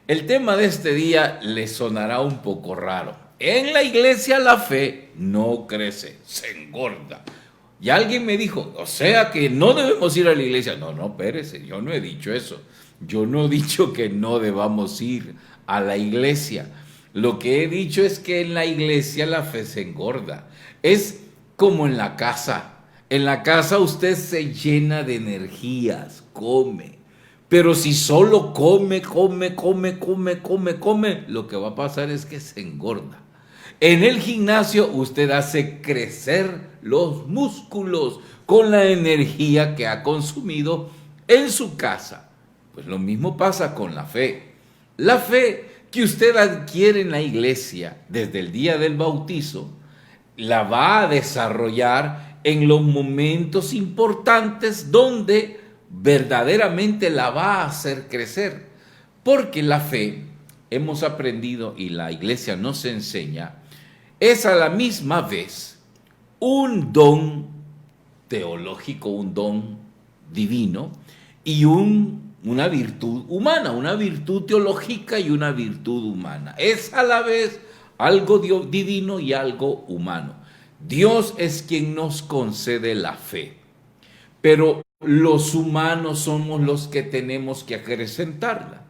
El tema de este día le sonará un poco raro. En la iglesia la fe no crece, se engorda. Y alguien me dijo, o sea que no debemos ir a la iglesia. No, no, espérese, yo no he dicho eso. Yo no he dicho que no debamos ir a la iglesia. Lo que he dicho es que en la iglesia la fe se engorda. Es como en la casa. En la casa usted se llena de energías, come. Pero si solo come, lo que va a pasar es que se engorda. En el gimnasio usted hace crecer los músculos con la energía que ha consumido en su casa. Pues lo mismo pasa con la fe. La fe que usted adquiere en la iglesia desde el día del bautizo, la va a desarrollar en los momentos importantes donde verdaderamente la va a hacer crecer. Porque la fe, hemos aprendido y la iglesia nos enseña, es a la misma vez un don teológico, un don divino y una virtud humana, una virtud teológica y una virtud humana. Es a la vez algo divino y algo humano. Dios es quien nos concede la fe, pero los humanos somos los que tenemos que acrecentarla.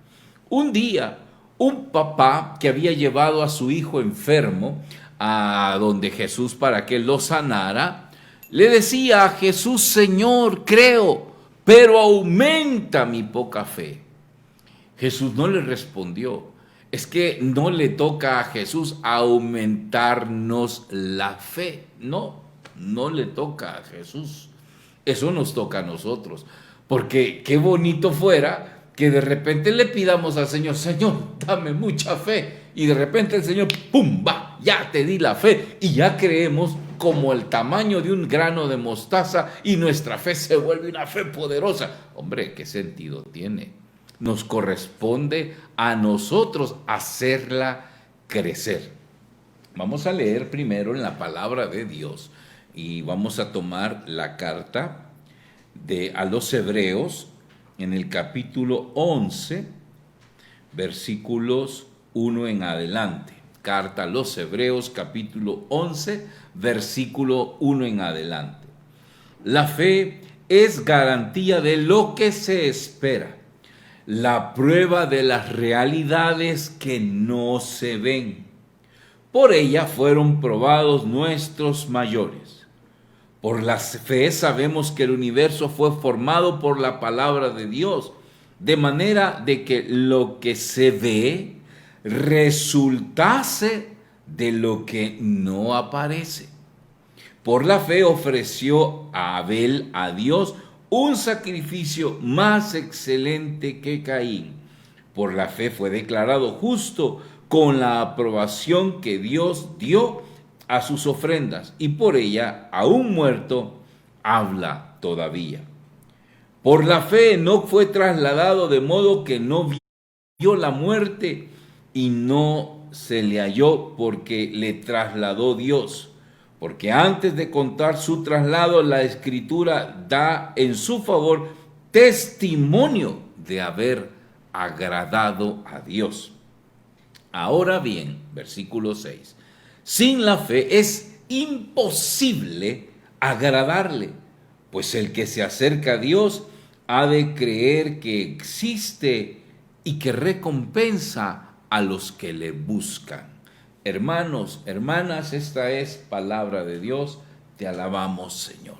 Un día, un papá que había llevado a su hijo enfermo a donde Jesús para que lo sanara, le decía a Jesús: Señor, creo, pero aumenta mi poca fe. Jesús no le respondió. Es que no le toca a Jesús aumentarnos la fe. No, no le toca a Jesús. Eso nos toca a nosotros. Porque qué bonito fuera que de repente le pidamos al Señor: Señor, dame mucha fe. Y de repente el Señor, ¡pum!, va, ya te di la fe. Y ya creemos como el tamaño de un grano de mostaza y nuestra fe se vuelve una fe poderosa. Hombre, ¿qué sentido tiene? Nos corresponde a nosotros hacerla crecer. Vamos a leer primero en la palabra de Dios y vamos a tomar la carta a los Hebreos en el capítulo 11, versículos 1 en adelante. Carta a los Hebreos, capítulo 11, versículo 1 en adelante. La fe es garantía de lo que se espera, la prueba de las realidades que no se ven. Por ella fueron probados nuestros mayores. Por la fe sabemos que el universo fue formado por la palabra de Dios, de manera de que lo que se ve resultase de lo que no aparece. Por la fe ofreció a Abel a Dios un sacrificio más excelente que Caín. Por la fe fue declarado justo con la aprobación que Dios dio a sus ofrendas, y por ella, aún muerto, habla todavía. Por la fe Enoc fue trasladado de modo que no vio la muerte y no se le halló porque le trasladó Dios. Porque antes de contar su traslado, la Escritura da en su favor testimonio de haber agradado a Dios. Ahora bien, versículo 6. Sin la fe es imposible agradarle, pues el que se acerca a Dios ha de creer que existe y que recompensa a los que le buscan. Hermanos, hermanas, esta es palabra de Dios. Te alabamos, Señor.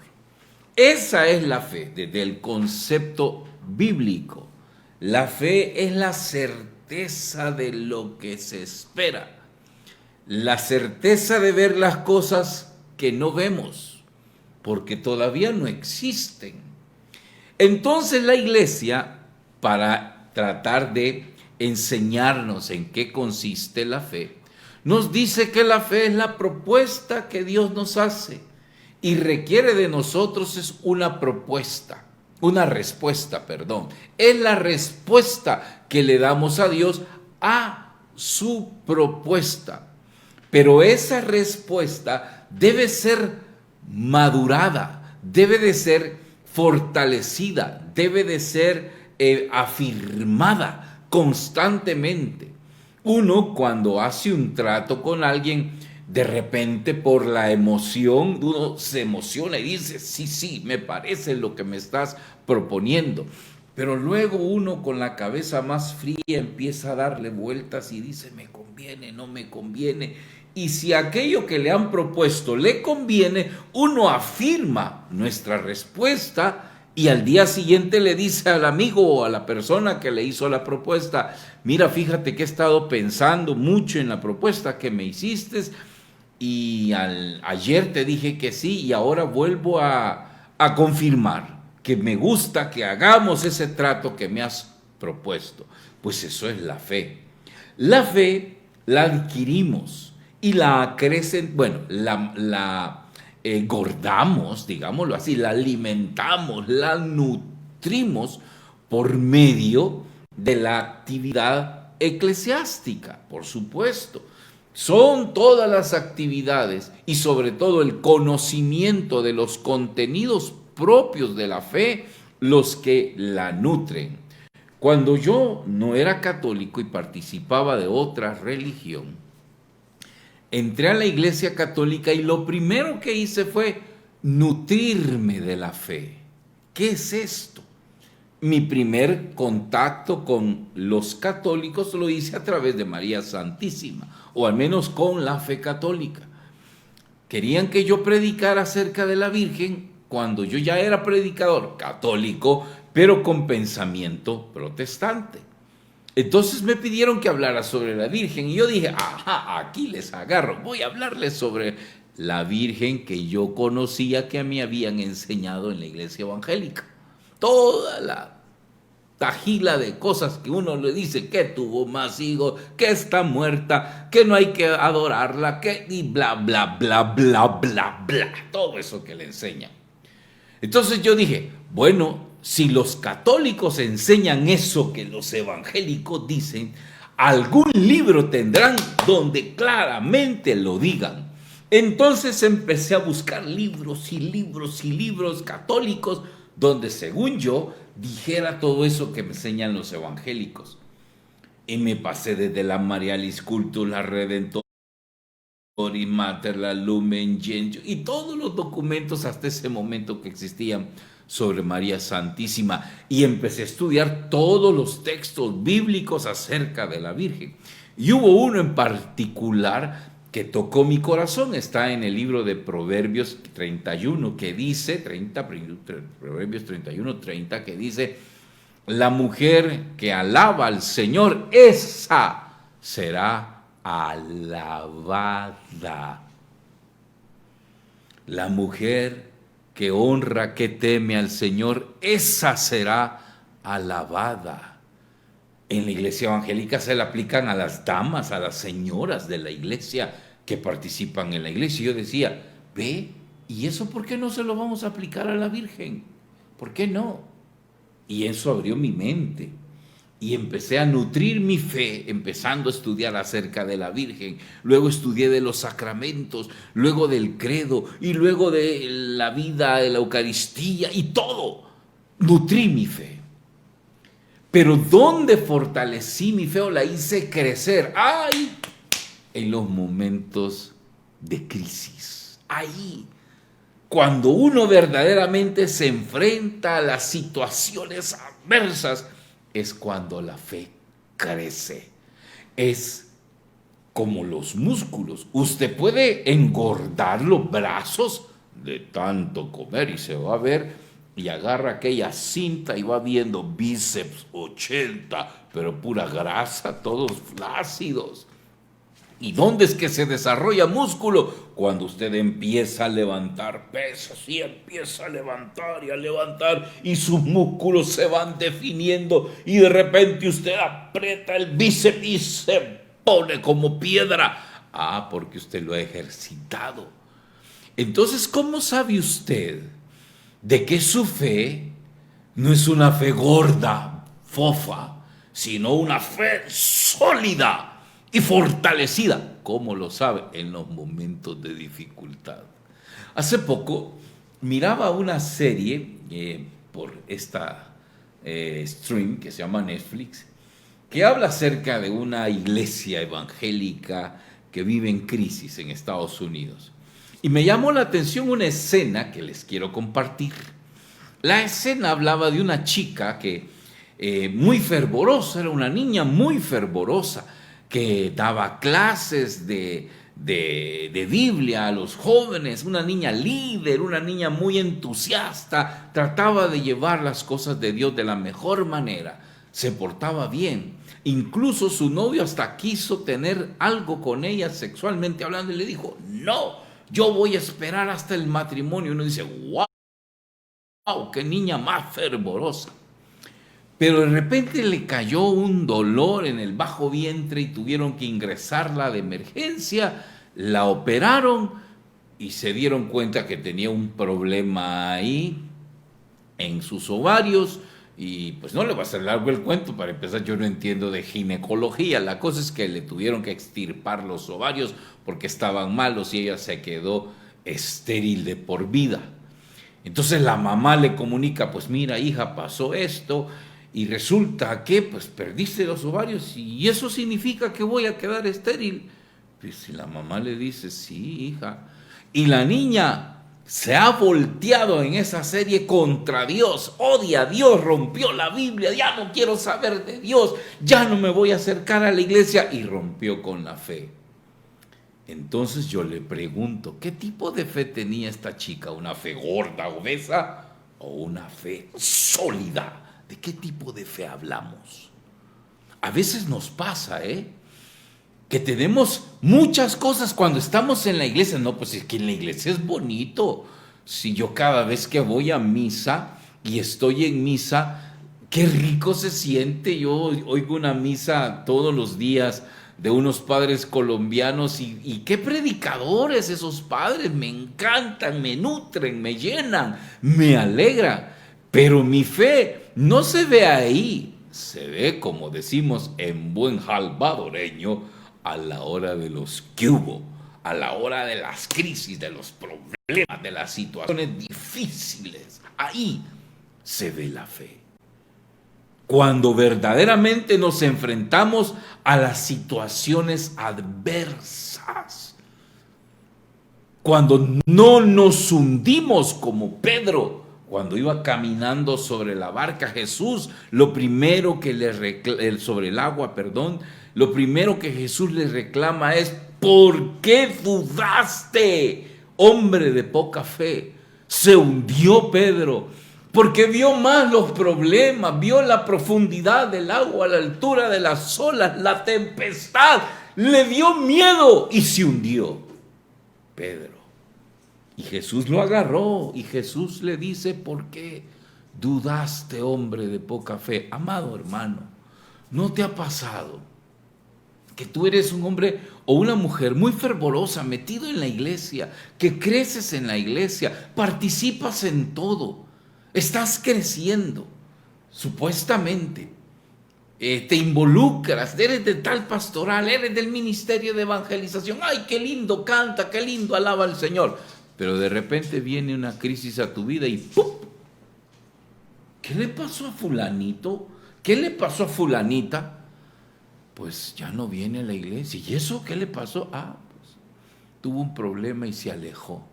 Esa es la fe desde el concepto bíblico. La fe es la certeza de lo que se espera. La certeza de ver las cosas que no vemos, porque todavía no existen. Entonces la iglesia, para tratar de enseñarnos en qué consiste la fe, nos dice que la fe es la propuesta que Dios nos hace y requiere de nosotros es una respuesta. Es la respuesta que le damos a Dios a su propuesta. Pero esa respuesta debe ser madurada, debe de ser fortalecida, debe de ser afirmada constantemente. Uno cuando hace un trato con alguien, de repente por la emoción, uno se emociona y dice, sí, sí, me parece lo que me estás proponiendo. Pero luego uno con la cabeza más fría empieza a darle vueltas y dice, me conviene, no me conviene. Y si aquello que le han propuesto le conviene, uno afirma nuestra respuesta y al día siguiente le dice al amigo o a la persona que le hizo la propuesta, mira, fíjate que he estado pensando mucho en la propuesta que me hiciste y ayer te dije que sí y ahora vuelvo a confirmar que me gusta que hagamos ese trato que me has propuesto. Pues eso es la fe. La fe la adquirimos y la crecen, bueno, la engordamos, digámoslo así, la alimentamos, la nutrimos por medio de la actividad eclesiástica, por supuesto. Son todas las actividades y sobre todo el conocimiento de los contenidos propios de la fe los que la nutren. Cuando yo no era católico y participaba de otra religión, entré a la iglesia católica y lo primero que hice fue nutrirme de la fe. ¿Qué es esto? Mi primer contacto con los católicos lo hice a través de María Santísima, o al menos con la fe católica. Querían que yo predicara acerca de la Virgen cuando yo ya era predicador católico, pero con pensamiento protestante. Entonces me pidieron que hablara sobre la Virgen y yo dije, ajá, aquí les agarro, voy a hablarles sobre la Virgen que yo conocía, que me habían enseñado en la iglesia evangélica. Toda la tajila de cosas que uno le dice, que tuvo más hijos, que está muerta, que no hay que adorarla, que y bla, bla, bla, bla, bla, bla, todo eso que le enseñan. Entonces yo dije, bueno, si los católicos enseñan eso que los evangélicos dicen, algún libro tendrán donde claramente lo digan. Entonces empecé a buscar libros y libros y libros católicos donde, según yo, dijera todo eso que me enseñan los evangélicos. Y me pasé desde la Marialis Cultus, la Redentor y Mater, la Lumen Gentium, y todos los documentos hasta ese momento que existían sobre María Santísima. Y empecé a estudiar todos los textos bíblicos acerca de la Virgen. Y hubo uno en particular que tocó mi corazón, está en el libro de Proverbios 31, que dice, Proverbios 31, 30, que dice, la mujer que alaba al Señor, esa será alabada. La mujer que honra, que teme al Señor, esa será alabada. En la iglesia evangélica se le aplican a las damas, a las señoras de la iglesia que participan en la iglesia. Y yo decía, ve, ¿y eso por qué no se lo vamos a aplicar a la Virgen? ¿Por qué no? Y eso abrió mi mente. Y empecé a nutrir mi fe, empezando a estudiar acerca de la Virgen. Luego estudié de los sacramentos, luego del credo, y luego de la vida de la Eucaristía, y todo. Nutrí mi fe. Pero ¿dónde fortalecí mi fe o la hice crecer? ¡Ay! En los momentos de crisis. Ahí, cuando uno verdaderamente se enfrenta a las situaciones adversas, es cuando la fe crece. Es como los músculos. Usted puede engordar los brazos de tanto comer y se va a ver y agarra aquella cinta y va viendo bíceps 80, pero pura grasa, todos flácidos. ¿Y dónde es que se desarrolla músculo? Cuando usted empieza a levantar pesas y empieza a levantar y sus músculos se van definiendo y de repente usted aprieta el bíceps y se pone como piedra. Ah, porque usted lo ha ejercitado. Entonces, ¿cómo sabe usted de que su fe no es una fe gorda, fofa, sino una fe sólida y fortalecida? ¿Cómo lo sabe? En los momentos de dificultad. Hace poco miraba una serie por esta stream que se llama Netflix que habla acerca de una iglesia evangélica que vive en crisis en Estados Unidos. Y me llamó la atención una escena que les quiero compartir. La escena hablaba de una chica que muy fervorosa, era una niña muy fervorosa, que daba clases de Biblia a los jóvenes, una niña líder, una niña muy entusiasta, trataba de llevar las cosas de Dios de la mejor manera, se portaba bien. Incluso su novio hasta quiso tener algo con ella sexualmente hablando y le dijo, no, yo voy a esperar hasta el matrimonio. Uno dice, wow, qué niña más fervorosa. Pero de repente le cayó un dolor en el bajo vientre y tuvieron que ingresarla de emergencia, la operaron y se dieron cuenta que tenía un problema ahí en sus ovarios. Y pues no le va a hacer largo el cuento, para empezar yo no entiendo de ginecología, la cosa es que le tuvieron que extirpar los ovarios porque estaban malos y ella se quedó estéril de por vida. Entonces la mamá le comunica, pues mira hija, pasó esto y resulta que pues perdiste los ovarios y eso significa que voy a quedar estéril. Pues la mamá le dice, sí hija, y la niña se ha volteado en esa serie contra Dios, odia a Dios, rompió la Biblia, ya no quiero saber de Dios, ya no me voy a acercar a la iglesia y rompió con la fe. Entonces yo le pregunto, ¿qué tipo de fe tenía esta chica? ¿Una fe gorda, obesa o una fe sólida? ¿De qué tipo de fe hablamos? A veces nos pasa, que tenemos muchas cosas cuando estamos en la iglesia. No, pues es que en la iglesia es bonito. Si yo cada vez que voy a misa y estoy en misa, qué rico se siente. Yo oigo una misa todos los días de unos padres colombianos y qué predicadores esos padres. Me encantan, me nutren, me llenan, me alegran. Pero mi fe no se ve ahí. Se ve, como decimos en buen salvadoreño, a la hora de los que hubo, a la hora de las crisis, de los problemas, de las situaciones difíciles. Ahí se ve la fe. Cuando verdaderamente nos enfrentamos a las situaciones adversas. Cuando no nos hundimos como Pedro. Cuando iba caminando sobre la barca, Jesús, lo primero que sobre el agua, lo primero que Jesús le reclama es, ¿por qué dudaste, hombre de poca fe? Se hundió Pedro, porque vio más los problemas, vio la profundidad del agua, la altura de las olas, la tempestad, le dio miedo y se hundió Pedro. Y Jesús lo agarró y Jesús le dice, ¿por qué dudaste, hombre de poca fe? Amado hermano, ¿no te ha pasado que tú eres un hombre o una mujer muy fervorosa, metido en la iglesia, que creces en la iglesia, participas en todo, estás creciendo, supuestamente, te involucras, eres de tal pastoral, eres del ministerio de evangelización, ¡ay, qué lindo canta, qué lindo alaba al Señor! Pero de repente viene una crisis a tu vida y ¡pum! ¿Qué le pasó a fulanito? ¿Qué le pasó a fulanita? Pues ya no viene a la iglesia. ¿Y eso qué le pasó? Pues tuvo un problema y se alejó.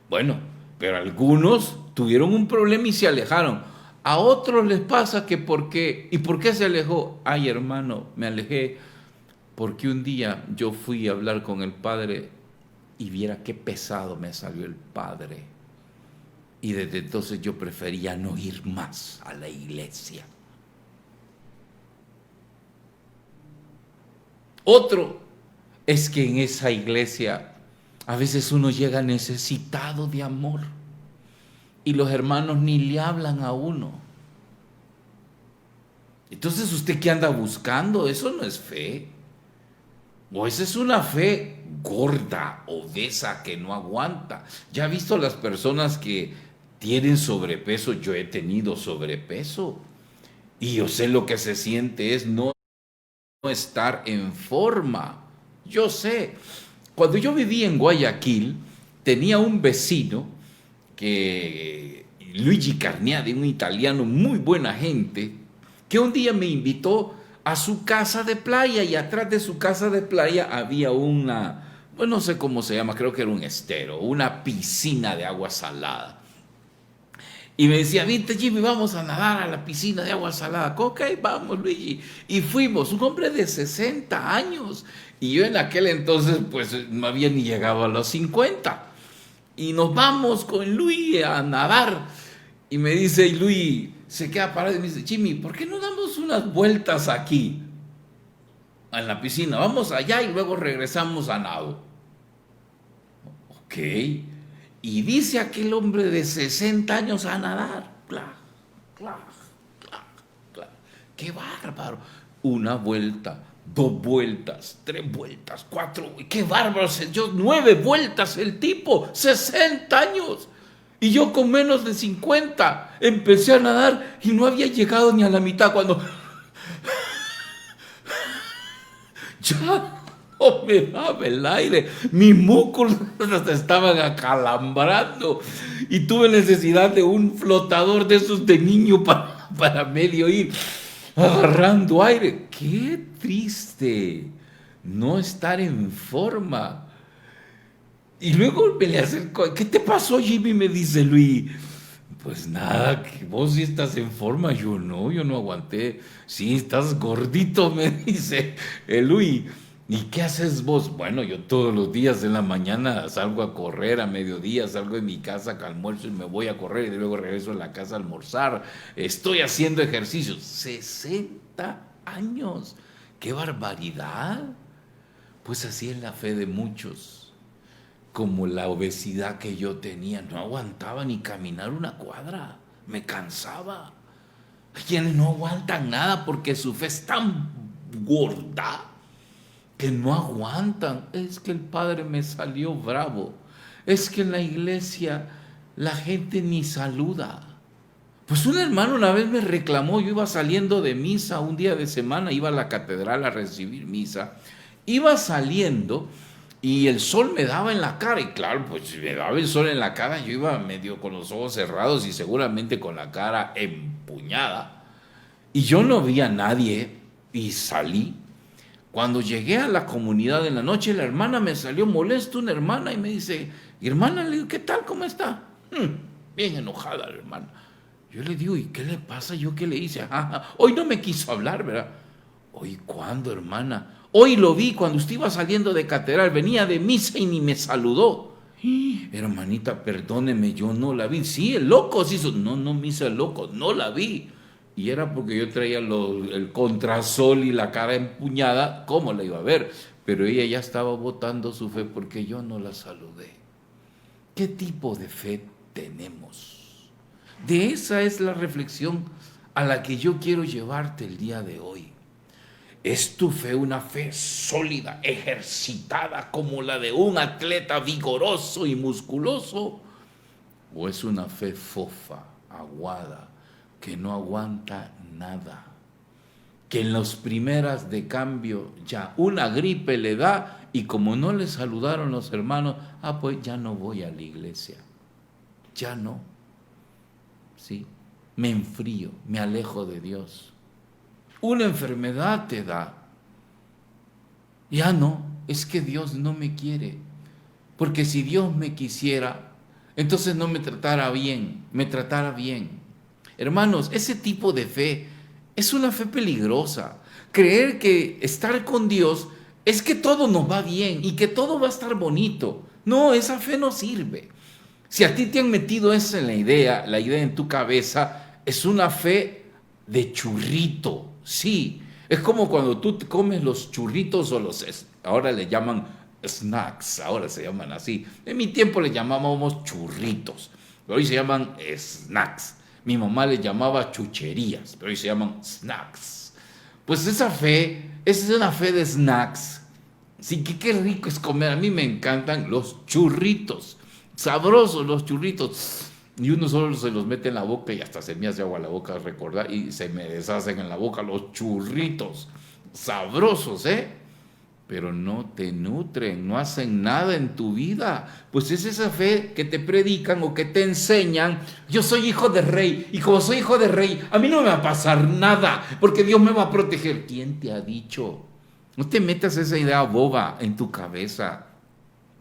Bueno, pero algunos tuvieron un problema y se alejaron. A otros les pasa que ¿por qué? ¿Y por qué se alejó? Ay, hermano, me alejé porque un día yo fui a hablar con el Padre y viera qué pesado me salió el Padre. Y desde entonces yo prefería no ir más a la iglesia. Otro es que en esa iglesia a veces uno llega necesitado de amor y los hermanos ni le hablan a uno. Entonces, ¿usted qué anda buscando? Eso no es fe. O esa es una fe gorda, obesa, que no aguanta. Ya ha visto las personas que tienen sobrepeso. Yo he tenido sobrepeso y yo sé lo que se siente es no estar en forma. Yo sé. Cuando yo vivía en Guayaquil, tenía un vecino Luigi Carniadi, un italiano muy buena gente, que un día me invitó a su casa de playa, y atrás de su casa de playa había una, pues no sé cómo se llama, creo que era un estero, una piscina de agua salada. Y me decía, viste Jimmy, vamos a nadar a la piscina de agua salada. Ok, vamos Luigi. Y fuimos, un hombre de 60 años. Y yo en aquel entonces pues no había ni llegado a los 50. Y nos vamos con Luis a nadar. Y me dice, y Luis se queda parado y me dice, Jimmy, ¿por qué no damos unas vueltas aquí en la piscina? Vamos allá y luego regresamos a nado. Ok. Y dice aquel hombre de 60 años a nadar. Clac, clac, clac, clac. ¡Qué bárbaro! Una vuelta, 2 vueltas, 3 vueltas, 4. ¡Qué bárbaro! Se dio 9 vueltas el tipo, 60 años. Y yo con menos de 50 empecé a nadar y no había llegado ni a la mitad cuando ya no me daba el aire, mis músculos se estaban acalambrando y tuve necesidad de un flotador de esos de niño para medio ir agarrando aire. Qué triste no estar en forma. Y luego me le acerco, ¿qué te pasó, Jimmy? Me dice Luis. Pues nada, que vos sí estás en forma, yo no aguanté. Sí, estás gordito, me dice Luis. ¿Y qué haces vos? Bueno, yo todos los días en la mañana salgo a correr, a mediodía salgo de mi casa que almuerzo y me voy a correr y luego regreso a la casa a almorzar. Estoy haciendo ejercicio. 60 años. ¡Qué barbaridad! Pues así es la fe de muchos. Como la obesidad que yo tenía, no aguantaba ni caminar una cuadra, me cansaba. Hay quienes no aguantan nada porque su fe es tan gorda que no aguantan. Es que el padre me salió bravo, es que en la iglesia la gente ni saluda. Pues un hermano una vez me reclamó, yo iba saliendo de misa un día de semana, iba a la catedral a recibir misa, iba saliendo y el sol me daba en la cara, y claro, pues si me daba el sol en la cara, yo iba medio con los ojos cerrados y seguramente con la cara empuñada. Y yo no vi a nadie y salí. Cuando llegué a la comunidad en la noche, la hermana me salió molesta, una hermana, y me dice, hermana, le digo, ¿qué tal? ¿Cómo está? Bien enojada la hermana. Yo le digo, ¿y qué le pasa? ¿Yo qué le hice? Hoy no me quiso hablar, ¿verdad? ¿Hoy cuándo, hermana? Hoy lo vi cuando usted iba saliendo de catedral, venía de misa y ni me saludó. Hermanita, perdóneme, yo no la vi. Sí, el loco se hizo. No, misa el loco, no la vi. Y era porque yo traía el contrasol y la cara empuñada, ¿cómo la iba a ver? Pero ella ya estaba botando su fe porque yo no la saludé. ¿Qué tipo de fe tenemos? De esa es la reflexión a la que yo quiero llevarte el día de hoy. ¿Es tu fe una fe sólida, ejercitada como la de un atleta vigoroso y musculoso? ¿O es una fe fofa, aguada, que no aguanta nada? Que en las primeras de cambio ya una gripe le da y como no le saludaron los hermanos, pues ya no voy a la iglesia. Ya no. Sí, me enfrío, me alejo de Dios. Una enfermedad te da. Ya no, es que Dios no me quiere. Porque si Dios me quisiera, entonces no me tratara bien, me tratara bien. Hermanos, ese tipo de fe es una fe peligrosa. Creer que estar con Dios es que todo nos va bien y que todo va a estar bonito. No, esa fe no sirve. Si a ti te han metido esa en la idea en tu cabeza, es una fe de churrito. Sí, es como cuando tú te comes los churritos o ahora le llaman snacks, ahora se llaman así. En mi tiempo le llamábamos churritos, pero hoy se llaman snacks. Mi mamá le llamaba chucherías, pero hoy se llaman snacks. Pues esa fe es una fe de snacks. Sí, que qué rico es comer. A mí me encantan los churritos, sabrosos los churritos. Y uno solo se los mete en la boca y hasta se me hace agua la boca recordar y se me deshacen en la boca los churritos sabrosos, ¿eh? pero no te nutren, no hacen nada en tu vida. Pues es esa fe que te predican o que te enseñan. Yo soy hijo de rey y como soy hijo de rey, a mí no me va a pasar nada porque Dios me va a proteger. ¿Quién te ha dicho? No te metas esa idea boba en tu cabeza.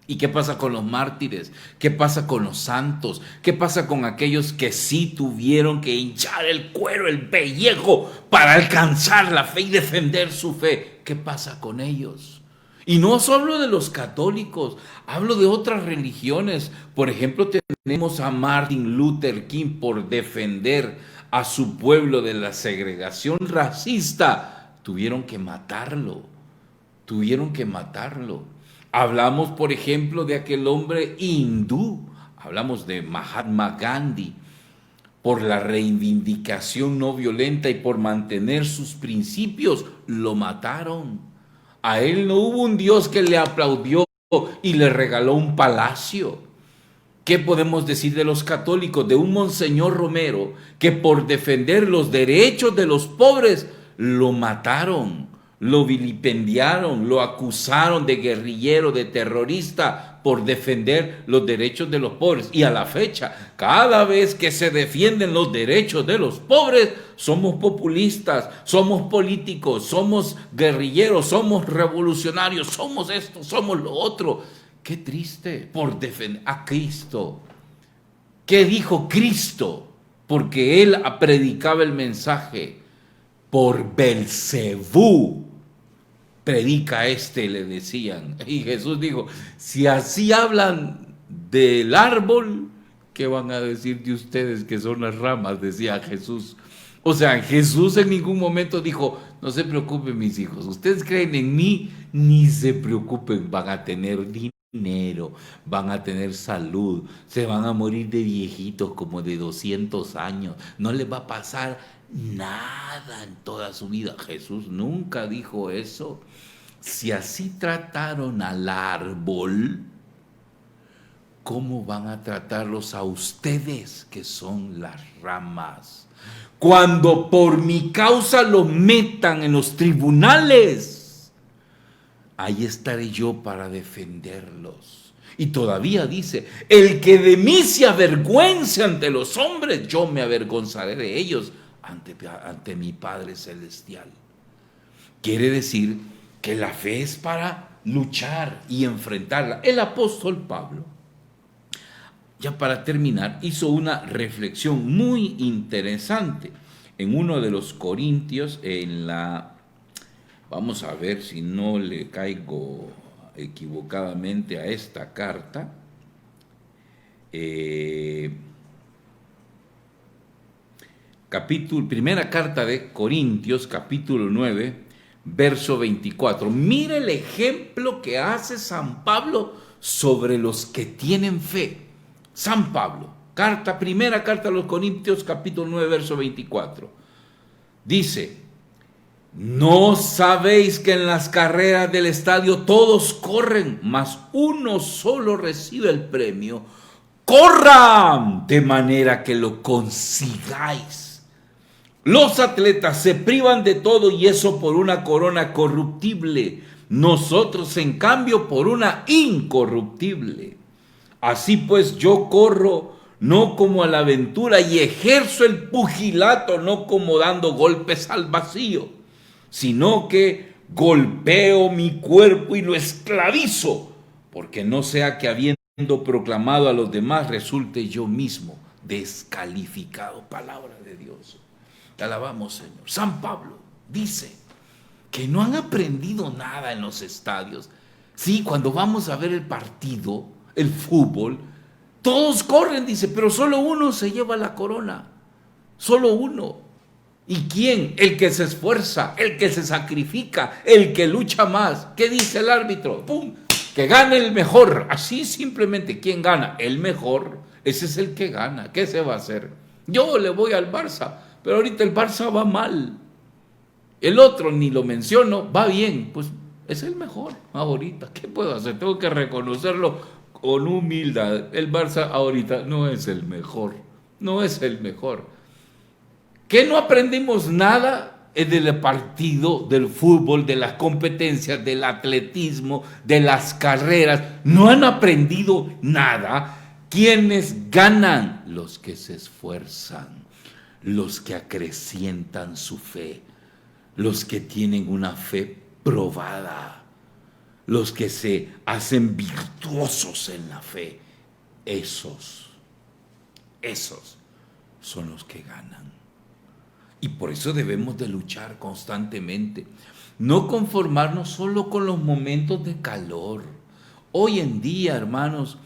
¿Y qué pasa con los mártires? ¿Qué pasa con los santos? ¿Qué pasa con aquellos que sí tuvieron que hinchar el cuero, el pellejo para alcanzar la fe y defender su fe? ¿Qué pasa con ellos? Y no solo hablo de los católicos, hablo de otras religiones. Por ejemplo, tenemos a Martin Luther King por defender a su pueblo de la segregación racista. Tuvieron que matarlo, tuvieron que matarlo. Hablamos, por ejemplo, de aquel hombre hindú, hablamos de Mahatma Gandhi, por la reivindicación no violenta y por mantener sus principios, lo mataron. A él no hubo un Dios que le aplaudió y le regaló un palacio. ¿Qué podemos decir de los católicos? De un Monseñor Romero que por defender los derechos de los pobres lo mataron, lo vilipendiaron, lo acusaron de guerrillero, de terrorista por defender los derechos de los pobres. Y a la fecha, cada vez que se defienden los derechos de los pobres, somos populistas, somos políticos, somos guerrilleros, somos revolucionarios, somos esto, somos lo otro. Qué triste por defender a Cristo. ¿Qué dijo Cristo? Porque él predicaba el mensaje. Por Belcebú predica le decían. Y Jesús dijo, si así hablan del árbol, ¿qué van a decir de ustedes que son las ramas? Decía Jesús. O sea, Jesús en ningún momento dijo, no se preocupen mis hijos, ustedes creen en mí, ni se preocupen, van a tener dinero, van a tener salud, se van a morir de viejitos como de 200 años, no les va a pasar nada en toda su vida. Jesús nunca dijo eso. Si así trataron al árbol, ¿cómo van a tratarlos a ustedes que son las ramas? Cuando por mi causa los metan en los tribunales, ahí estaré yo para defenderlos. Y todavía dice, el que de mí se avergüence ante los hombres, yo me avergonzaré de ellos ante mi Padre Celestial. Quiere decir que la fe es para luchar y enfrentarla. El apóstol Pablo, ya para terminar, hizo una reflexión muy interesante en uno de los Corintios, vamos a ver si no le caigo equivocadamente a esta carta, primera carta de Corintios, capítulo 9, verso 24. Mire el ejemplo que hace San Pablo sobre los que tienen fe. San Pablo, primera carta a los Corintios, capítulo 9, verso 24. Dice, ¿no sabéis que en las carreras del estadio todos corren, mas uno solo recibe el premio? Corran de manera que lo consigáis. Los atletas se privan de todo y eso por una corona corruptible. Nosotros, en cambio, por una incorruptible. Así pues, yo corro no como a la aventura y ejerzo el pugilato no como dando golpes al vacío, sino que golpeo mi cuerpo y lo esclavizo, porque no sea que habiendo proclamado a los demás resulte yo mismo descalificado. Palabra de Dios. Te alabamos, Señor. San Pablo dice que no han aprendido nada en los estadios. Sí, cuando vamos a ver el partido, el fútbol, todos corren, dice, pero solo uno se lleva la corona. Solo uno. ¿Y quién? El que se esfuerza, el que se sacrifica, el que lucha más. ¿Qué dice el árbitro? ¡Pum! Que gane el mejor. Así simplemente, ¿quién gana? El mejor. Ese es el que gana. ¿Qué se va a hacer? Yo le voy al Barça, pero ahorita el Barça va mal. El otro, ni lo menciono, va bien. Pues es el mejor ahorita. ¿Qué puedo hacer? Tengo que reconocerlo con humildad. El Barça ahorita no es el mejor. No es el mejor. ¿Qué no aprendimos nada del partido, del fútbol, de las competencias, del atletismo, de las carreras. No han aprendido nada. ¿Quiénes ganan? Los que se esfuerzan, los que acrecientan su fe, los que tienen una fe probada, los que se hacen virtuosos en la fe. Esos son los que ganan. Y por eso debemos de luchar constantemente. No conformarnos solo con los momentos de calor. Hoy en día, hermanos,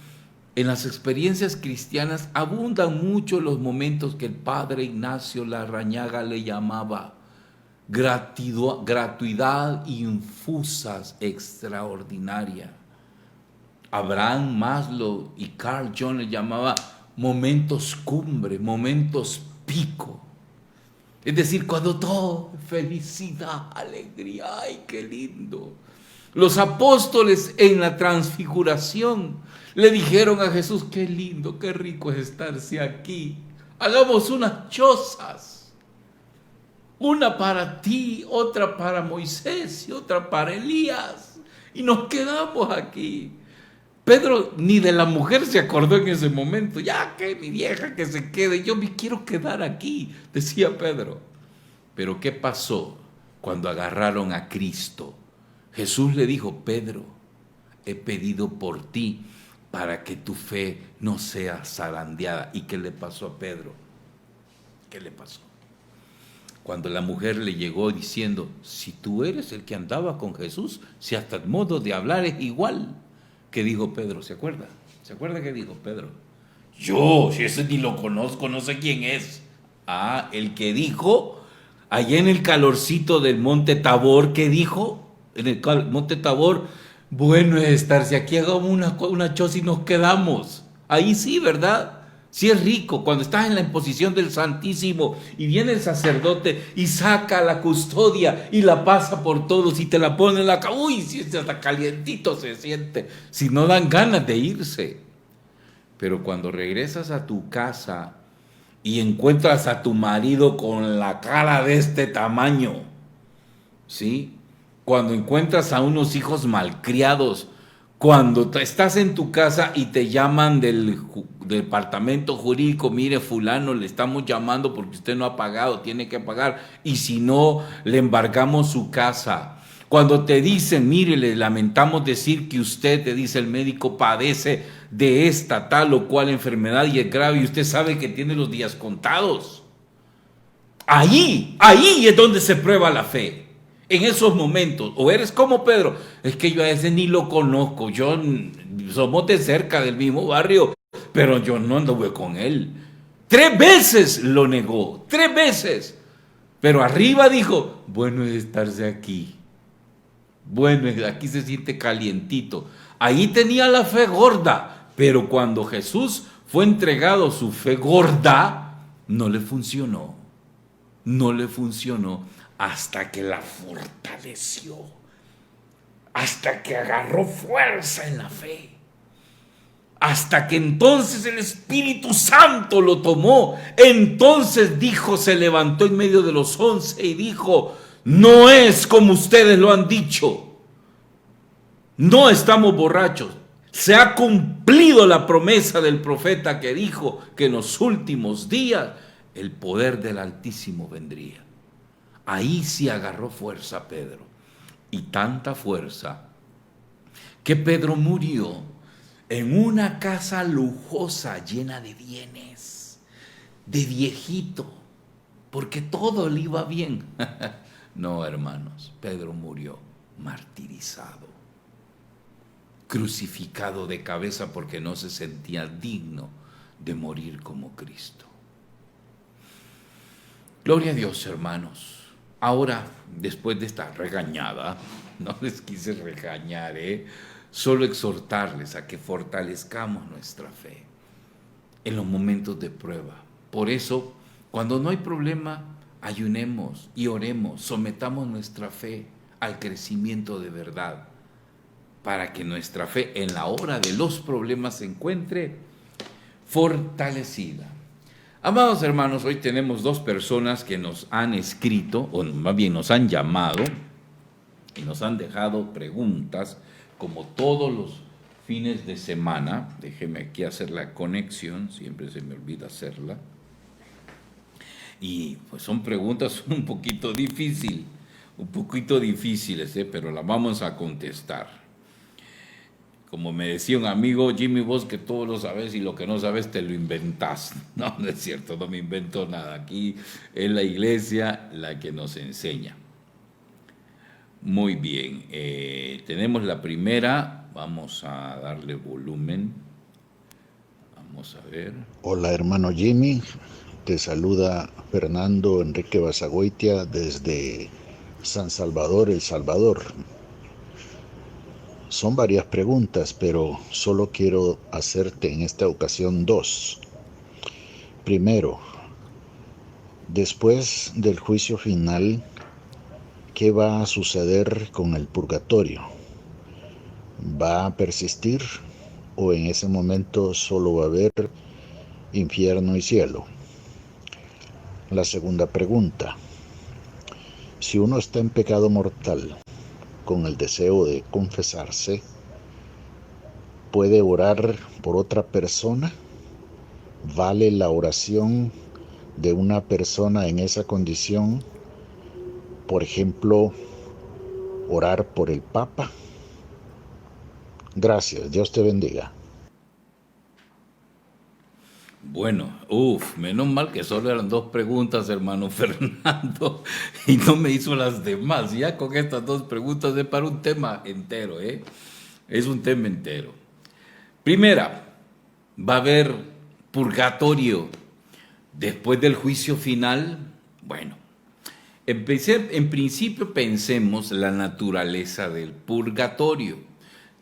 en las experiencias cristianas abundan mucho los momentos que el padre Ignacio Larrañaga le llamaba gratuidad infusas extraordinaria. Abraham Maslow y Carl Jung le llamaba momentos cumbre, momentos pico. Es decir, cuando todo felicidad, alegría, ¡ay, qué lindo! Los apóstoles en la transfiguración le dijeron a Jesús, qué lindo, qué rico es estarse aquí. Hagamos unas chozas. Una para ti, otra para Moisés y otra para Elías. Y nos quedamos aquí. Pedro ni de la mujer se acordó en ese momento. Ya que mi vieja que se quede, yo me quiero quedar aquí, decía Pedro. Pero ¿qué pasó cuando agarraron a Cristo? Jesús le dijo, Pedro, he pedido por ti para que tu fe no sea zarandeada. ¿Y qué le pasó a Pedro? ¿Qué le pasó? Cuando la mujer le llegó diciendo, si tú eres el que andaba con Jesús, si hasta el modo de hablar es igual. ¿Qué dijo Pedro? ¿Se acuerda? ¿Se acuerda qué dijo Pedro? Yo, si ese ni lo conozco, no sé quién es. Ah, el que dijo, allá en el calorcito del monte Tabor, ¿qué dijo? En el monte Tabor, bueno es estarse aquí, hagamos una choza y nos quedamos. Ahí sí, ¿verdad? Sí es rico, cuando estás en la imposición del Santísimo y viene el sacerdote y saca la custodia y la pasa por todos y te la pone en la cabeza. Uy, si hasta calientito se siente, si no dan ganas de irse. Pero cuando regresas a tu casa y encuentras a tu marido con la cara de este tamaño, ¿sí? Cuando encuentras a unos hijos malcriados, cuando estás en tu casa y te llaman del departamento jurídico, mire fulano, le estamos llamando porque usted no ha pagado, tiene que pagar, y si no, le embargamos su casa. Cuando te dicen, mire, le lamentamos decir que usted, te dice el médico, padece de esta tal o cual enfermedad y es grave y usted sabe que tiene los días contados. Ahí es donde se prueba la fe. En esos momentos, o eres como Pedro, es que yo a ese ni lo conozco, somos de cerca del mismo barrio, pero yo no anduve con él. 3 veces lo negó, 3 veces. Pero arriba dijo, bueno es estarse aquí. Bueno, aquí se siente calientito. Ahí tenía la fe gorda, pero cuando Jesús fue entregado su fe gorda, no le funcionó. No le funcionó hasta que la fortaleció, hasta que agarró fuerza en la fe. Hasta que entonces el Espíritu Santo lo tomó. Entonces dijo, se levantó en medio de los 11 y dijo, no es como ustedes lo han dicho. No estamos borrachos. Se ha cumplido la promesa del profeta que dijo que en los últimos días el poder del Altísimo vendría. Ahí sí agarró fuerza Pedro. Y tanta fuerza que Pedro murió en una casa lujosa llena de bienes, de viejito, porque todo le iba bien. No, hermanos, Pedro murió martirizado, crucificado de cabeza porque no se sentía digno de morir como Cristo. Gloria a Dios, hermanos. Ahora, después de esta regañada, no les quise regañar, solo exhortarles a que fortalezcamos nuestra fe en los momentos de prueba. Por eso, cuando no hay problema, ayunemos y oremos, sometamos nuestra fe al crecimiento de verdad, para que nuestra fe en la hora de los problemas se encuentre fortalecida. Amados hermanos, hoy tenemos dos personas que nos han escrito, o más bien nos han llamado, y nos han dejado preguntas, como todos los fines de semana. Déjeme aquí hacer la conexión, siempre se me olvida hacerla. Y pues son preguntas un poquito difíciles, pero las vamos a contestar. Como me decía un amigo, Jimmy, vos que todo lo sabes y lo que no sabes te lo inventás. No, no es cierto, no me invento nada. Aquí es la iglesia la que nos enseña. Muy bien, tenemos la primera, vamos a darle volumen. Vamos a ver. Hola hermano Jimmy, te saluda Fernando Enrique Basagoitia desde San Salvador, El Salvador. Son varias preguntas, pero solo quiero hacerte en esta ocasión dos. Primero, después del juicio final, ¿qué va a suceder con el purgatorio? ¿Va a persistir o en ese momento solo va a haber infierno y cielo? La segunda pregunta, si uno está en pecado mortal con el deseo de confesarse, ¿puede orar por otra persona? ¿Vale la oración de una persona en esa condición? Por ejemplo, orar por el Papa. Gracias, Dios te bendiga. Bueno, menos mal que solo eran dos preguntas, hermano Fernando, y no me hizo las demás. Ya con estas dos preguntas es para un tema entero, ¿eh? Es un tema entero. Primera, ¿va a haber purgatorio después del juicio final? Bueno, en principio pensemos la naturaleza del purgatorio.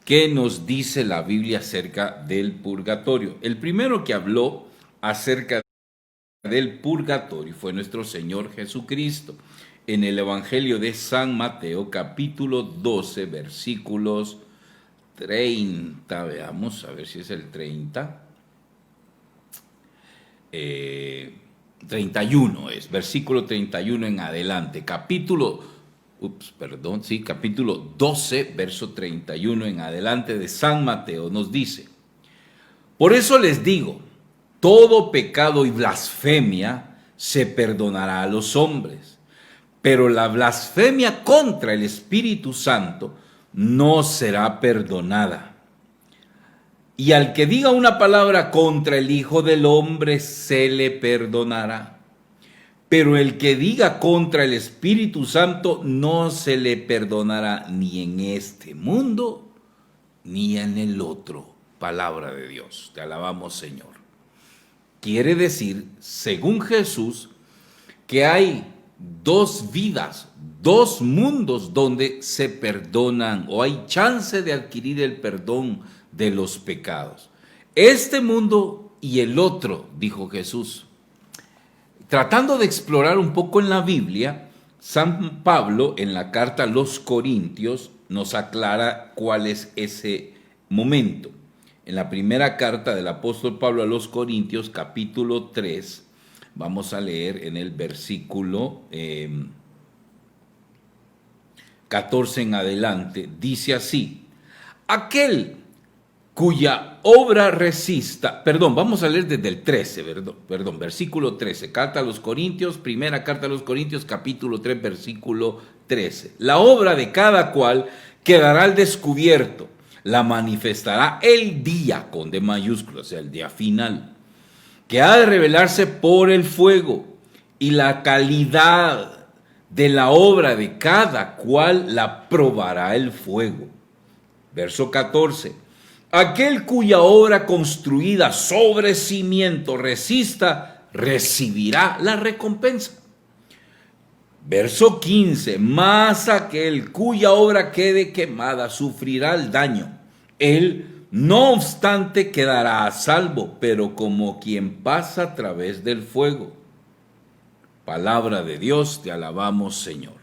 ¿Qué nos dice la Biblia acerca del purgatorio? El primero que habló acerca del purgatorio fue nuestro Señor Jesucristo en el Evangelio de San Mateo, capítulo 12, versículos 30. Veamos, a ver si es el 30. 31 es, versículo 31 en adelante. Capítulo 12, verso 31 en adelante de San Mateo nos dice: por eso les digo, todo pecado y blasfemia se perdonará a los hombres, pero la blasfemia contra el Espíritu Santo no será perdonada. Y al que diga una palabra contra el Hijo del Hombre se le perdonará, pero el que diga contra el Espíritu Santo no se le perdonará ni en este mundo ni en el otro. Palabra de Dios, te alabamos, Señor. Quiere decir, según Jesús, que hay dos vidas, dos mundos donde se perdonan o hay chance de adquirir el perdón de los pecados. Este mundo y el otro, dijo Jesús. Tratando de explorar un poco en la Biblia, San Pablo en la carta a los Corintios nos aclara cuál es ese momento. En la primera carta del apóstol Pablo a los Corintios, capítulo 3, vamos a leer en el versículo 14 en adelante, dice así: aquel cuya obra resista, vamos a leer desde el 13, versículo 13, carta a los Corintios, primera carta a los Corintios, capítulo 3, versículo 13. La obra de cada cual quedará al descubierto, la manifestará el día, con D mayúscula, o sea, el día final, que ha de revelarse por el fuego, y la calidad de la obra de cada cual la probará el fuego. Verso 14. Aquel cuya obra construida sobre cimiento resista, recibirá la recompensa. Verso 15. Mas aquel cuya obra quede quemada sufrirá el daño. Él, no obstante, quedará a salvo, pero como quien pasa a través del fuego. Palabra de Dios, te alabamos, Señor.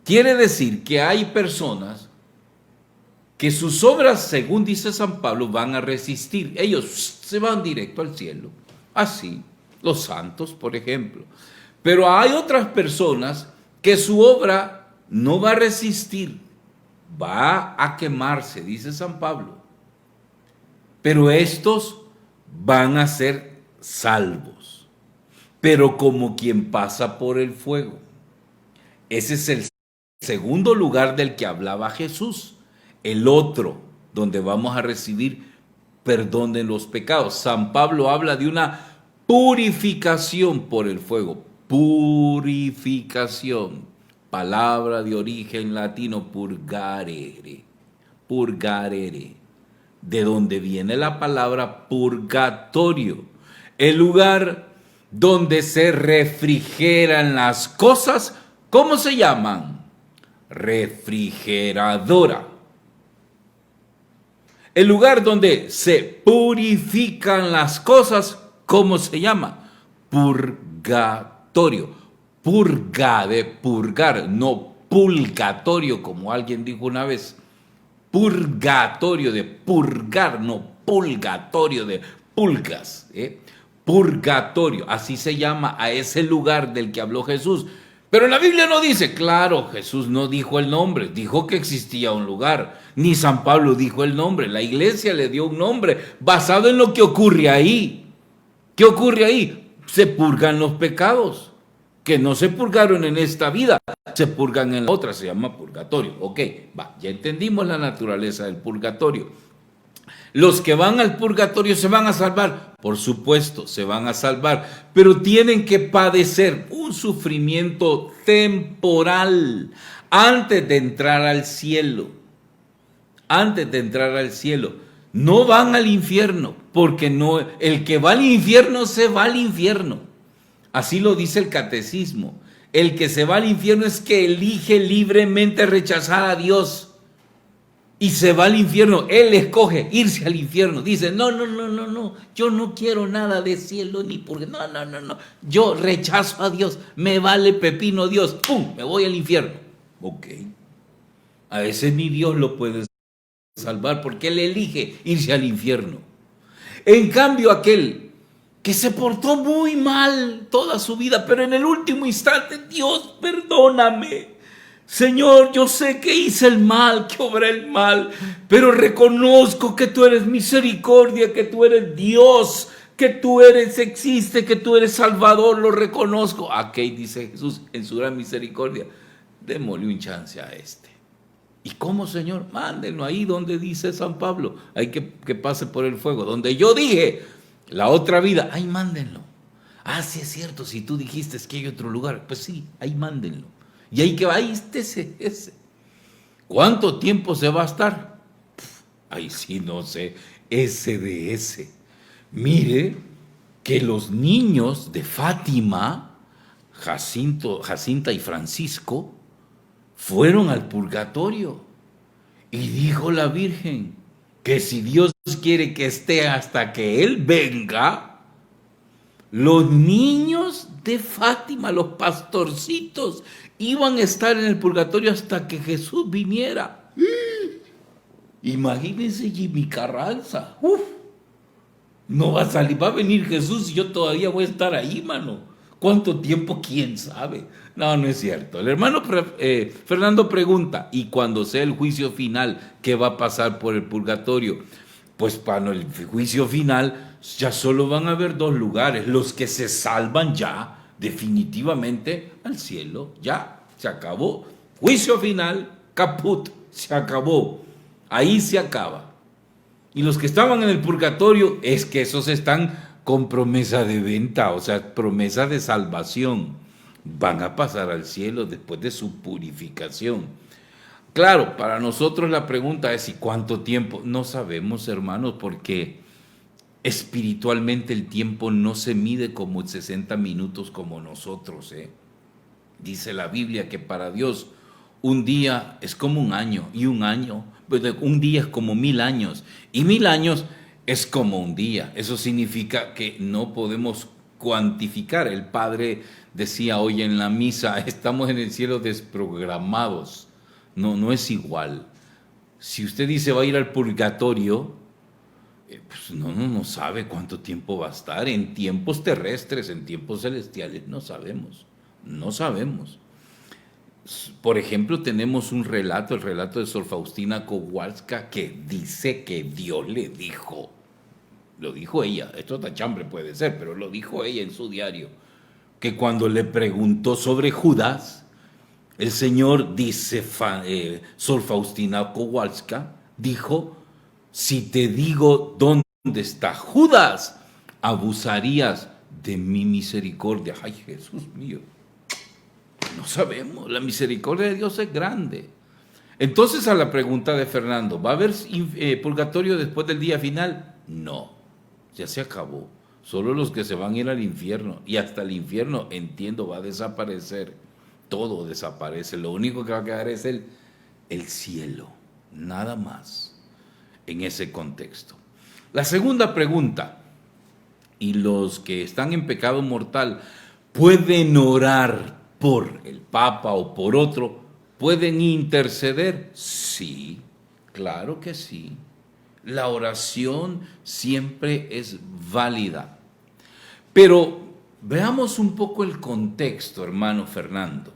Quiere decir que hay personas que sus obras, según dice San Pablo, van a resistir. Ellos se van directo al cielo, así, los santos, por ejemplo. Pero hay otras personas que su obra no va a resistir, va a quemarse, dice San Pablo. Pero estos van a ser salvos, pero como quien pasa por el fuego. Ese es el segundo lugar del que hablaba Jesús. El otro, donde vamos a recibir perdón de los pecados. San Pablo habla de una purificación por el fuego. Purificación. Palabra de origen latino, purgare. Purgare. De donde viene la palabra purgatorio. El lugar donde se refrigeran las cosas. ¿Cómo se llaman? Refrigeradora. El lugar donde se purifican las cosas, ¿cómo se llama? Purgatorio. Purga, de purgar, no purgatorio, como alguien dijo una vez. Purgatorio, de purgar, no purgatorio, de pulgas. Purgatorio, así se llama a ese lugar del que habló Jesús. Pero la Biblia no dice, claro, Jesús no dijo el nombre, dijo que existía un lugar. Ni San Pablo dijo el nombre, la iglesia le dio un nombre basado en lo que ocurre ahí. ¿Qué ocurre ahí? Se purgan los pecados, que no se purgaron en esta vida, se purgan en la otra, se llama purgatorio. Ok, ya entendimos la naturaleza del purgatorio. Los que van al purgatorio se van a salvar, por supuesto, se van a salvar, pero tienen que padecer un sufrimiento temporal antes de entrar al cielo. Antes de entrar al cielo. No van al infierno, porque no, el que va al infierno se va al infierno. Así lo dice el catecismo. El que se va al infierno es que elige libremente rechazar a Dios. Y se va al infierno, él escoge irse al infierno. Dice, no, yo no quiero nada de cielo ni purgatorio, no. Yo rechazo a Dios, me vale pepino Dios, ¡pum!, me voy al infierno. Ok, a ese ni Dios lo puede salvar porque él elige irse al infierno. En cambio, aquel que se portó muy mal toda su vida, pero en el último instante, Dios, perdóname. Señor, yo sé que hice el mal, que obré el mal, pero reconozco que tú eres misericordia, que tú eres Dios, que tú existe, que tú eres Salvador, lo reconozco. Aquí dice Jesús en su gran misericordia, démosle un chance a este. ¿Y cómo, Señor? Mándenlo ahí donde dice San Pablo, hay que pase por el fuego. Donde yo dije, la otra vida, ahí mándenlo. Ah, sí es cierto, si tú dijiste que hay otro lugar, pues sí, ahí mándenlo. Y ahí que va, ahí ese. ¿Cuánto tiempo se va a estar? Ahí sí no sé, ese. Mire que los niños de Fátima, Jacinta y Francisco, fueron al purgatorio. Y dijo la Virgen que si Dios quiere que esté hasta que Él venga, los niños de Fátima, los pastorcitos, iban a estar en el purgatorio hasta que Jesús viniera. Imagínense Jimmy Carranza. No va a salir, va a venir Jesús y yo todavía voy a estar ahí, mano. ¿Cuánto tiempo? ¿Quién sabe? No es cierto. El hermano Fernando pregunta, ¿y cuando sea el juicio final, qué va a pasar por el purgatorio? Pues para el juicio final ya solo van a haber dos lugares, los que se salvan ya definitivamente al cielo, ya se acabó. Juicio final, caput, se acabó. Ahí se acaba. Y los que estaban en el purgatorio, es que esos están con promesa de venta, o sea, promesa de salvación. Van a pasar al cielo después de su purificación. Claro, para nosotros la pregunta es, ¿y cuánto tiempo? No sabemos, hermanos, porque espiritualmente el tiempo no se mide como 60 minutos como nosotros. Dice la Biblia que para Dios un día es como un año, y un día es como 1000 años, y 1000 años es como un día. Eso significa que no podemos cuantificar. El Padre decía hoy en la misa, estamos en el cielo desprogramados. No es igual. Si usted dice va a ir al purgatorio, Pues no sabe cuánto tiempo va a estar en tiempos terrestres, en tiempos celestiales, no sabemos, no sabemos. Por ejemplo, tenemos un relato, el relato de Sor Faustina Kowalska, que dice que Dios le dijo, lo dijo ella, esto tachambre puede ser, pero lo dijo ella en su diario, que cuando le preguntó sobre Judas, el Señor, dice Sor Faustina Kowalska, dijo, si te digo dónde está Judas, abusarías de mi misericordia. Ay, Jesús mío, no sabemos, la misericordia de Dios es grande. Entonces, a la pregunta de Fernando, ¿va a haber purgatorio después del día final? No, ya se acabó. Solo los que se van a ir al infierno, y hasta el infierno, entiendo, va a desaparecer. Todo desaparece. Lo único que va a quedar es el cielo, nada más, en ese contexto. La segunda pregunta, ¿y los que están en pecado mortal pueden orar por el Papa o por otro? ¿Pueden interceder? Sí, claro que sí. La oración siempre es válida. Pero veamos un poco el contexto, hermano Fernando.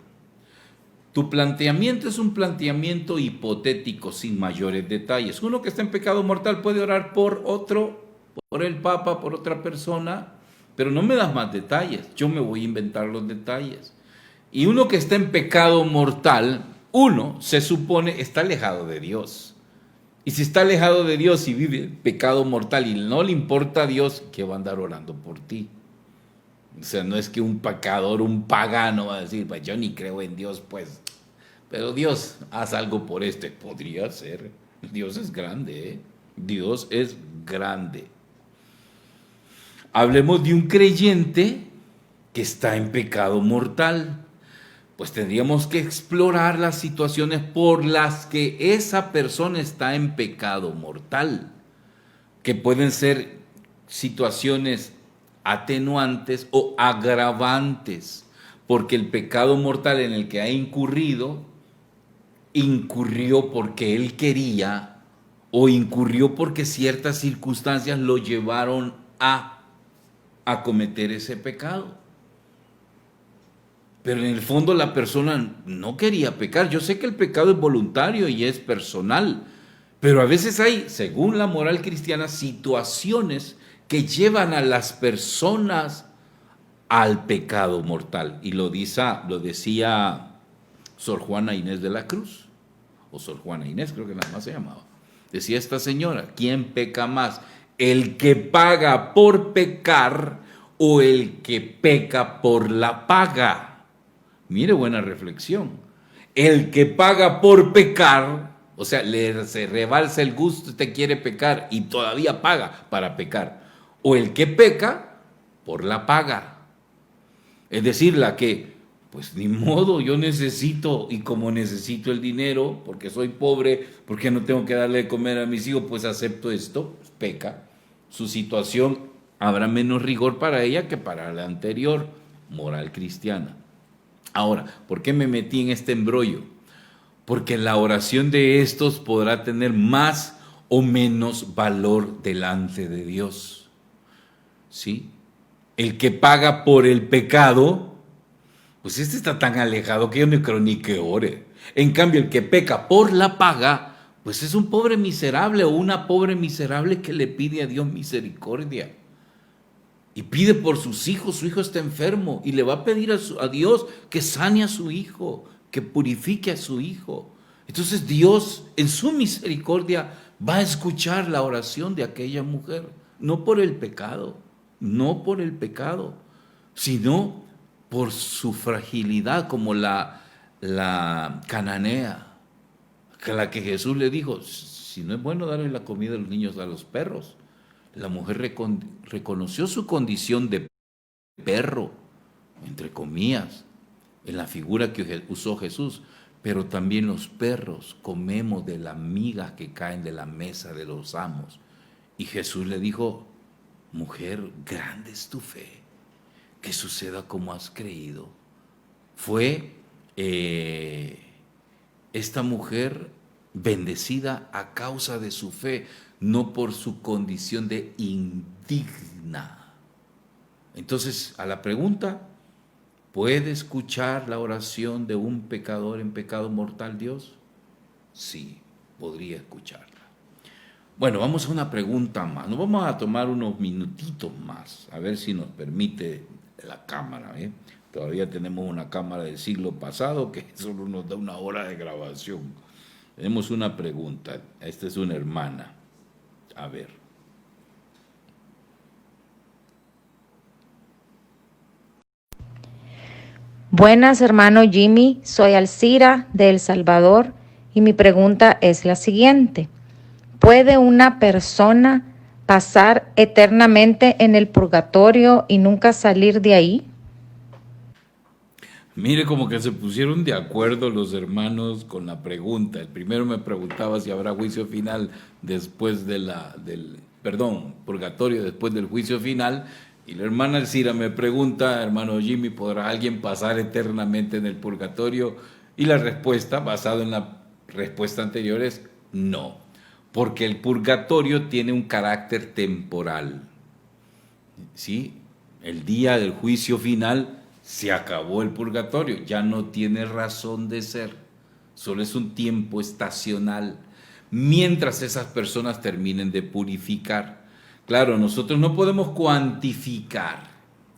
Tu planteamiento es un planteamiento hipotético sin mayores detalles. Uno que está en pecado mortal puede orar por otro, por el Papa, por otra persona, pero no me das más detalles. Yo me voy a inventar los detalles. Y uno que está en pecado mortal, uno se supone está alejado de Dios. Y si está alejado de Dios y vive pecado mortal y no le importa a Dios, ¿qué va a andar orando por ti? O sea, no es que un pecador, un pagano va a decir, pues yo ni creo en Dios, pues, pero Dios, haz algo por este. Podría ser. Dios es grande, ¿eh? Dios es grande. Hablemos de un creyente que está en pecado mortal. Pues tendríamos que explorar las situaciones por las que esa persona está en pecado mortal, que pueden ser situaciones atenuantes o agravantes, porque el pecado mortal en el que ha incurrido, incurrió porque él quería o incurrió porque ciertas circunstancias lo llevaron a cometer ese pecado. Pero en el fondo la persona no quería pecar. Yo sé que el pecado es voluntario y es personal, pero a veces hay, según la moral cristiana, situaciones que llevan a las personas al pecado mortal. Y lo decía Sor Juana Inés de la Cruz, o Sor Juana Inés, creo que nada más se llamaba. Decía esta señora, ¿quién peca más? ¿El que paga por pecar o el que peca por la paga? Mire, buena reflexión. El que paga por pecar, o sea, se rebalsa el gusto, usted quiere pecar y todavía paga para pecar. O el que peca por la paga. Es decir, la que, pues ni modo, yo necesito, y como necesito el dinero, porque soy pobre, porque no tengo que darle de comer a mis hijos, pues acepto esto, pues peca. Su situación habrá menos rigor para ella que para la anterior moral cristiana. Ahora, ¿por qué me metí en este embrollo? Porque la oración de estos podrá tener más o menos valor delante de Dios. ¿Sí? El que paga por el pecado, pues este está tan alejado que yo no creo ni que ore. En cambio, el que peca por la paga, pues es un pobre miserable o una pobre miserable que le pide a Dios misericordia. Y pide por sus hijos, su hijo está enfermo y le va a pedir a Dios que sane a su hijo, que purifique a su hijo. Entonces Dios en su misericordia va a escuchar la oración de aquella mujer, no por el pecado, no por el pecado, sino por su fragilidad, como la cananea, a la que Jesús le dijo, si no es bueno darle la comida a los niños a los perros. La mujer reconoció su condición de perro, entre comillas, en la figura que usó Jesús, pero también los perros comemos de las migas que caen de la mesa de los amos. Y Jesús le dijo, mujer, grande es tu fe, que suceda como has creído. Fue esta mujer bendecida a causa de su fe, no por su condición de indigna. Entonces, a la pregunta, ¿puede escuchar la oración de un pecador en pecado mortal Dios? Sí, podría escucharla. Bueno, vamos a una pregunta más. Nos vamos a tomar unos minutitos más, a ver si nos permite la cámara. Todavía tenemos una cámara del siglo pasado que solo nos da 1 hora de grabación. Tenemos una pregunta. Esta es una hermana. A ver. Buenas, hermano Jimmy. Soy Alcira de El Salvador y mi pregunta es la siguiente. ¿Puede una persona pasar eternamente en el purgatorio y nunca salir de ahí? Mire, como que se pusieron de acuerdo los hermanos con la pregunta. El primero me preguntaba si habrá juicio final después del purgatorio después del juicio final. Y la hermana Alcira me pregunta, hermano Jimmy, ¿podrá alguien pasar eternamente en el purgatorio? Y la respuesta, basada en la respuesta anterior, es no, porque el purgatorio tiene un carácter temporal. ¿Sí? El día del juicio final se acabó el purgatorio, ya no tiene razón de ser, solo es un tiempo estacional, mientras esas personas terminen de purificar. Claro, nosotros no podemos cuantificar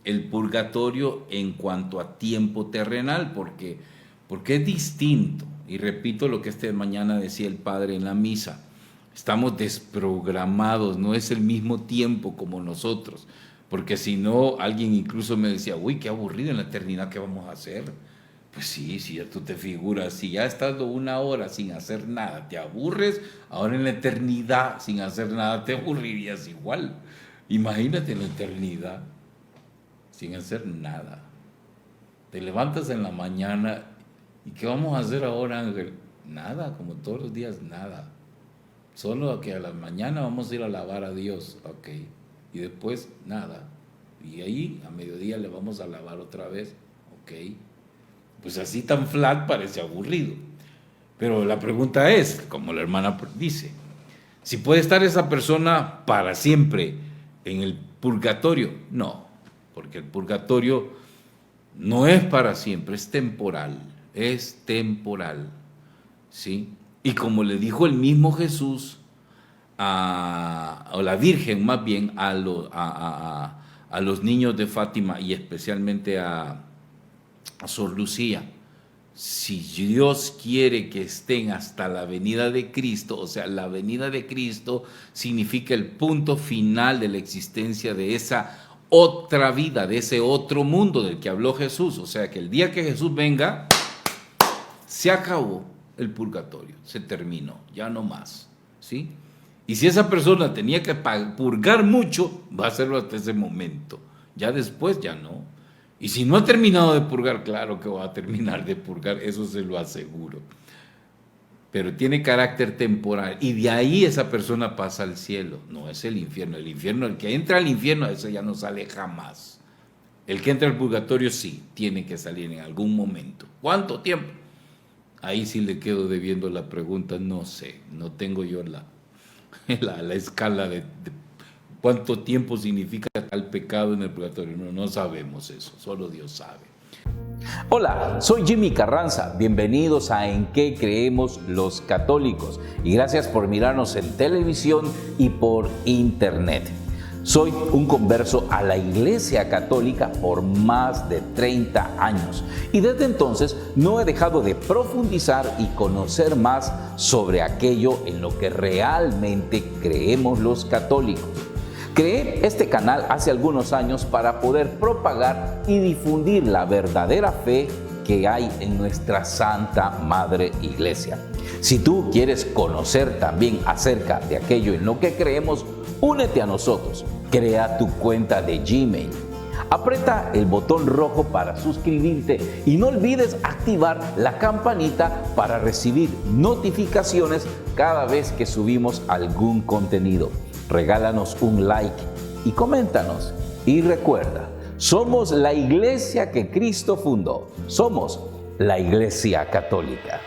el purgatorio en cuanto a tiempo terrenal, porque es distinto. Y repito lo que esta mañana decía el Padre en la misa, estamos desprogramados, no es el mismo tiempo como nosotros. Porque si no, alguien incluso me decía, uy, qué aburrido en la eternidad, ¿qué vamos a hacer? Pues sí, si ya tú te figuras, si ya estando 1 hora sin hacer nada, te aburres, ahora en la eternidad sin hacer nada te aburrirías igual. Imagínate en la eternidad sin hacer nada. Te levantas en la mañana y ¿qué vamos a hacer ahora, Ángel? Nada, como todos los días, nada. Solo que a la mañana vamos a ir a alabar a Dios, ok. Y después nada. Y ahí a mediodía le vamos a alabar otra vez, ok. Pues así tan flat parece aburrido. Pero la pregunta es, como la hermana dice, si puede estar esa persona para siempre en el purgatorio. No, porque el purgatorio no es para siempre, es temporal, ¿sí? Y como le dijo el mismo Jesús, o la Virgen más bien, a los niños de Fátima y especialmente a Sor Lucía, si Dios quiere que estén hasta la venida de Cristo, o sea, la venida de Cristo significa el punto final de la existencia de esa otra vida, de ese otro mundo del que habló Jesús, o sea, que el día que Jesús venga, se acabó el purgatorio, se terminó, ya no más, ¿sí? Y si esa persona tenía que purgar mucho, va a hacerlo hasta ese momento. Ya después, ya no. Y si no ha terminado de purgar, claro que va a terminar de purgar, eso se lo aseguro. Pero tiene carácter temporal. Y de ahí esa persona pasa al cielo. No es el infierno. El infierno, el que entra al infierno, ese ya no sale jamás. El que entra al purgatorio, sí, tiene que salir en algún momento. ¿Cuánto tiempo? Ahí sí le quedo debiendo la pregunta, no sé. No tengo yo la escala de cuánto tiempo significa tal pecado en el purgatorio. No sabemos eso, solo Dios sabe. Hola, soy Jimmy Carranza, bienvenidos a En qué creemos los católicos y gracias por mirarnos en televisión y por internet. Soy un converso a la Iglesia Católica por más de 30 años y desde entonces no he dejado de profundizar y conocer más sobre aquello en lo que realmente creemos los católicos. Creé este canal hace algunos años para poder propagar y difundir la verdadera fe que hay en nuestra Santa Madre Iglesia. Si tú quieres conocer también acerca de aquello en lo que creemos, únete a nosotros. Crea tu cuenta de Gmail. Aprieta el botón rojo para suscribirte y no olvides activar la campanita para recibir notificaciones cada vez que subimos algún contenido. Regálanos un like y coméntanos. Y recuerda, somos la iglesia que Cristo fundó. Somos la Iglesia Católica.